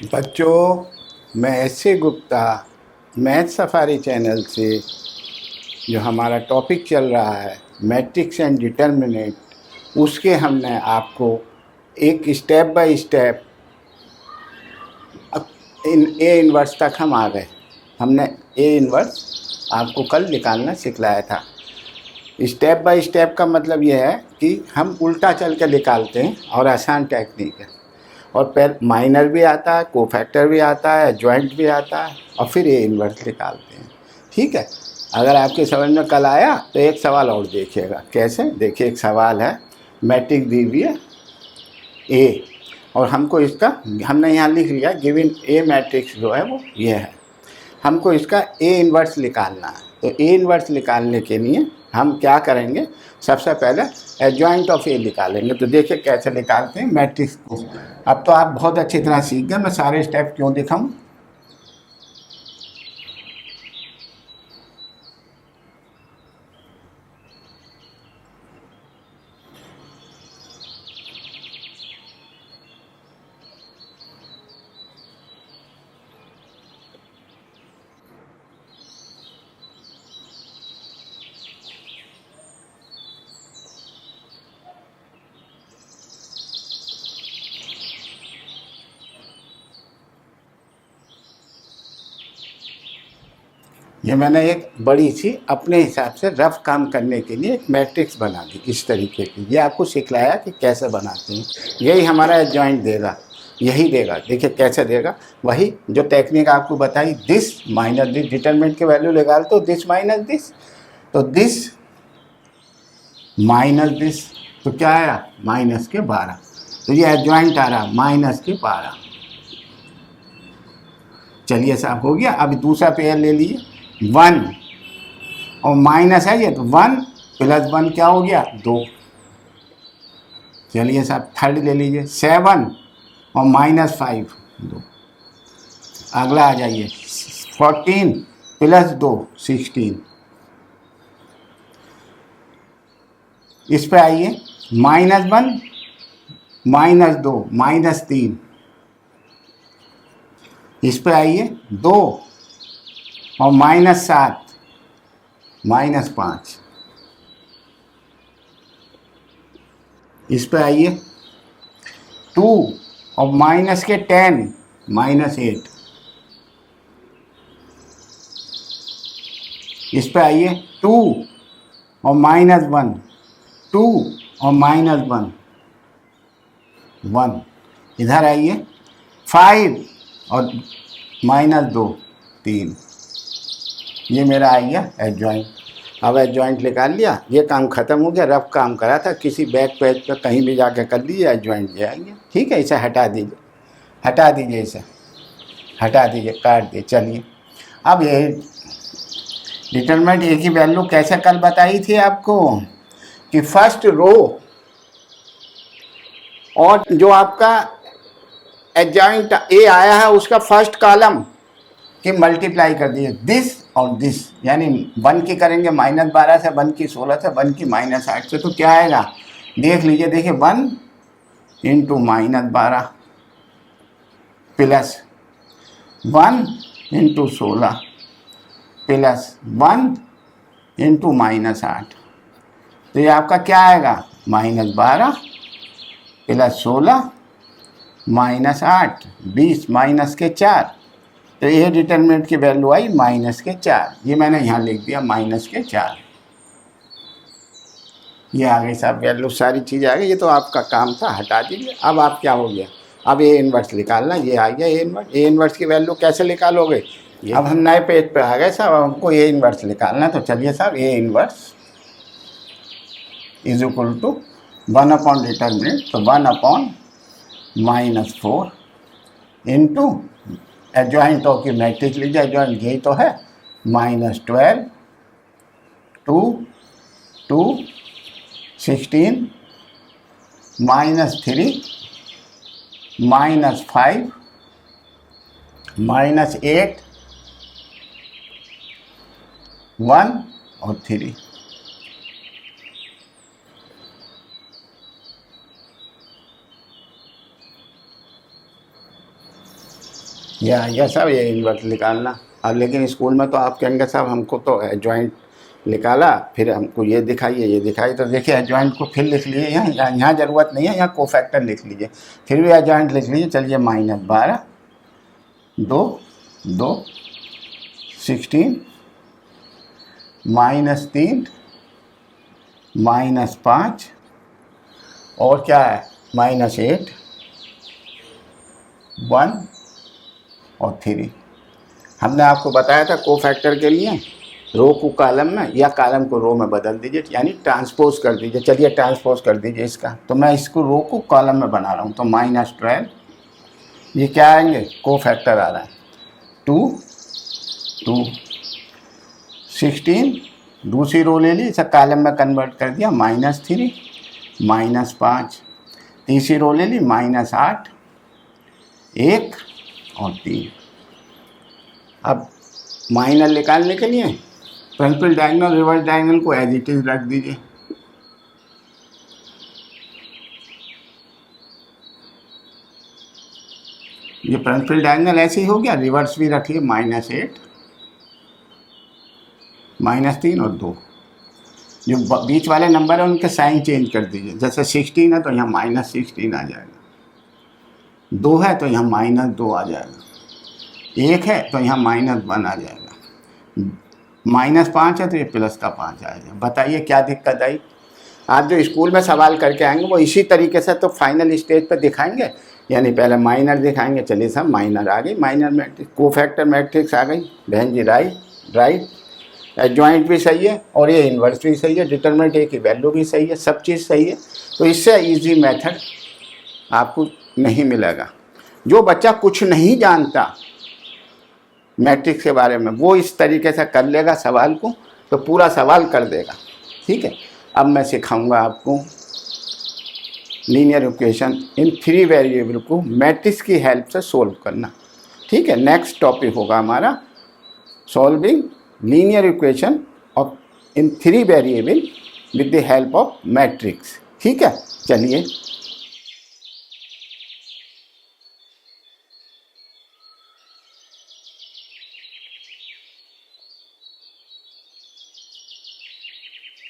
बच्चों, मैं एस.ए. Gupta math safari channel से जो हमारा टॉपिक चल रहा है मैट्रिक्स एंड डिटर्मिनेंट, उसके हमने आपको एक step by step in A inverse तक हम आ गए। हमने ए इन्वर्स आपको कल निकालना सिखलाया था। स्टेप बाय स्टेप का मतलब यह है कि हम उल्टा चल के निकालते हैं और आसान टेक्निक है। और फिर माइनर भी आता है, कोफैक्टर भी आता है, जॉइंट भी आता है और फिर ए इन्वर्स निकालते हैं। ठीक है, अगर आपके समझ में कल आया तो एक सवाल और देखिएगा। कैसे? देखिए, एक सवाल है, मैट्रिक्स दी हुई है ए और हमको इसका, हमने यहाँ लिख लिया गिवन ए मैट्रिक्स जो है वो ये है। हमको इसका ए इन्वर्स निकालना है। तो ए इन्वर्स निकालने के लिए हम क्या करेंगे? सबसे पहले एडजॉइंट ऑफ ए निकालेंगे। तो देखिए कैसे निकालते हैं मैट्रिक्स को। अब तो आप बहुत अच्छी तरह सीख गए, मैं सारे स्टेप क्यों दिखाऊं। ये मैंने एक बड़ी सी अपने हिसाब से रफ काम करने के लिए एक मैट्रिक्स बना दी इस तरीके की। ये आपको सिखलाया कि कैसे बनाते हैं। यही हमारा एडजॉइंट देगा, यही देगा। देखिए कैसे देगा, वही जो टेक्निक आपको बताई, दिस माइनस दिस, डिटरमिनेंट की वैल्यू निकाल तो दिस माइनस दिस, तो दिस माइनस दिस, तो क्या आया? माइनस के 12। तो ये एडजॉइंट आ रहा माइनस के 12। चलिए साहब, हो गया। अब दूसरा पेयर ले लिए, 1 और माइनस है ये, तो 1 प्लस 1 क्या हो गया? 2। चलिए साहब, थर्ड ले लीजिए, 7 और माइनस 5, 2। अगला आ जाइए, 14 प्लस 2, 16। इस पे आइए, -1 -2 -3। इस पे आइए, 2 और -7 -5। इस पे आइए, 2 और माइनस के 10 -8। इस पे आइए, 2 और -1, 2 और -1, 1। इधर आइए, 5 और -2, 3। ये मेरा आ गया एडजॉइंट। अब एडजॉइंट निकाल लिया, ये काम खत्म हो गया। रफ काम करा था, किसी बैक पेज पर कहीं भी जाके कर लीजिए, एडजॉइंट ले आएंगे। ठीक है, इसे हटा दीजिए, हटा दीजिए, इसे हटा दीजिए, काट दीजिए। चलिए, अब ये डिटरमिनेंट ए की वैल्यू कैसे कल बताई थी आपको कि फर्स्ट रो और जो आपका एडजॉइंट ए आया है उसका फर्स्ट कॉलम की मल्टीप्लाई कर दिए, दिस और दिस। यानी 1 की करेंगे -12 से, 1 की 16 से, 1 की -8 से, तो क्या आएगा? देख लीजिए, देखिए 1 into -12 plus 1 into 16 plus 1 into -8। तो ये आपका क्या आएगा? -12 प्लस 16 -8, 20 माइनस के 4। तो ये डिटरमिनेंट की वैल्यू आई -4। ये मैंने यहाँ लिख दिया -4। ये आ गई साहब वैल्यू, सारी चीज़ आ गई। ये तो आपका काम था, हटा दीजिए। अब आप क्या हो गया? अब ए इन्वर्स निकालना, ये आ गया ए इन्वर्स। ए इन्वर्स की वैल्यू कैसे निकालोगे? अब हम नए पेज पे आ गए साहब, अब हमको ए इन्वर्स निकालना है। तो चलिए साहब, A inverse is equal to 1 upon determinant, तो 1 अपॉन -4 इंटू एडजॉइंट ऑफ की मैट्रिक्स लीजिए, एडजॉइंट यही तो है, -12 2 2 16 -3 -5 -8 1 और 3। ये आ गया साहब ये इन्वर्स निकालना। अब लेकिन स्कूल में तो आप कहेंगे साहब हमको तो एडजॉइंट निकाला, फिर हमको ये दिखाइए ये दिखाइए, तो देखिए एडजॉइंट को फिर लिख लीजिए, यहाँ ज़रूरत नहीं है, यहाँ कोफैक्टर लिख लीजिए, फिर भी एडजॉइंट लिख लीजिए। चलिए -12 2 2 16 -3 -5 और क्या है -8 1 और 3। हमने आपको बताया था कोफैक्टर के लिए रो को कॉलम में या कॉलम को रो में बदल दीजिए, यानी ट्रांसपोज कर दीजिए। चलिए ट्रांसपोज कर दीजिए इसका, तो मैं इसको रो को कॉलम में बना रहा हूँ, तो -12 ये क्या आएंगे कोफैक्टर आ रहा है 2 2 16 दूसरी रो ले ली, इसे कॉलम में कन्वर्ट कर दिया -3 -5 तीसरी रो ले ली -8 1 और 3। अब माइनर निकालने के लिए प्रिंसिपल डायगोनल रिवर्स डायगोनल को एज इट इज रख दीजिए। ये प्रिंसिपल डायगोनल ऐसे ही हो गया, रिवर्स भी रखिए -8 -3 और 2। जो बीच वाले नंबर है उनके साइन चेंज कर दीजिए, जैसे 16 है तो यहाँ -16 आ जाएगा, 2 है तो यहाँ -2 आ जाएगा, 1 है तो यहाँ -1 आ जाएगा, -5 है तो ये +5 आ जाएगा। बताइए क्या दिक्कत आई? आप जो स्कूल में सवाल करके आएंगे वो इसी तरीके से तो फाइनल स्टेज पर दिखाएंगे, यानी पहले माइनर दिखाएंगे। चलिए साहब माइनर आ गई, माइनर मैट्रिक्स कोफैक्टर मैट्रिक्स आ गई बहन जी, राइट एडजॉइंट भी सही है और ये इन्वर्स भी सही है, डिटरमिनेंट ए की वैल्यू भी सही है, सब चीज़ सही है। तो इससे इजी मेथड आपको नहीं मिलेगा। जो बच्चा कुछ नहीं जानता मैट्रिक्स के बारे में वो इस तरीके से कर लेगा सवाल को, तो पूरा सवाल कर देगा। ठीक है, अब मैं सिखाऊंगा आपको लीनियर इक्वेशन इन 3 वेरिएबल को मैट्रिक्स की हेल्प से सोल्व करना। ठीक है, नेक्स्ट टॉपिक होगा हमारा solving linear equation of in 3 variable with the help of matrix. ठीक है, चलिए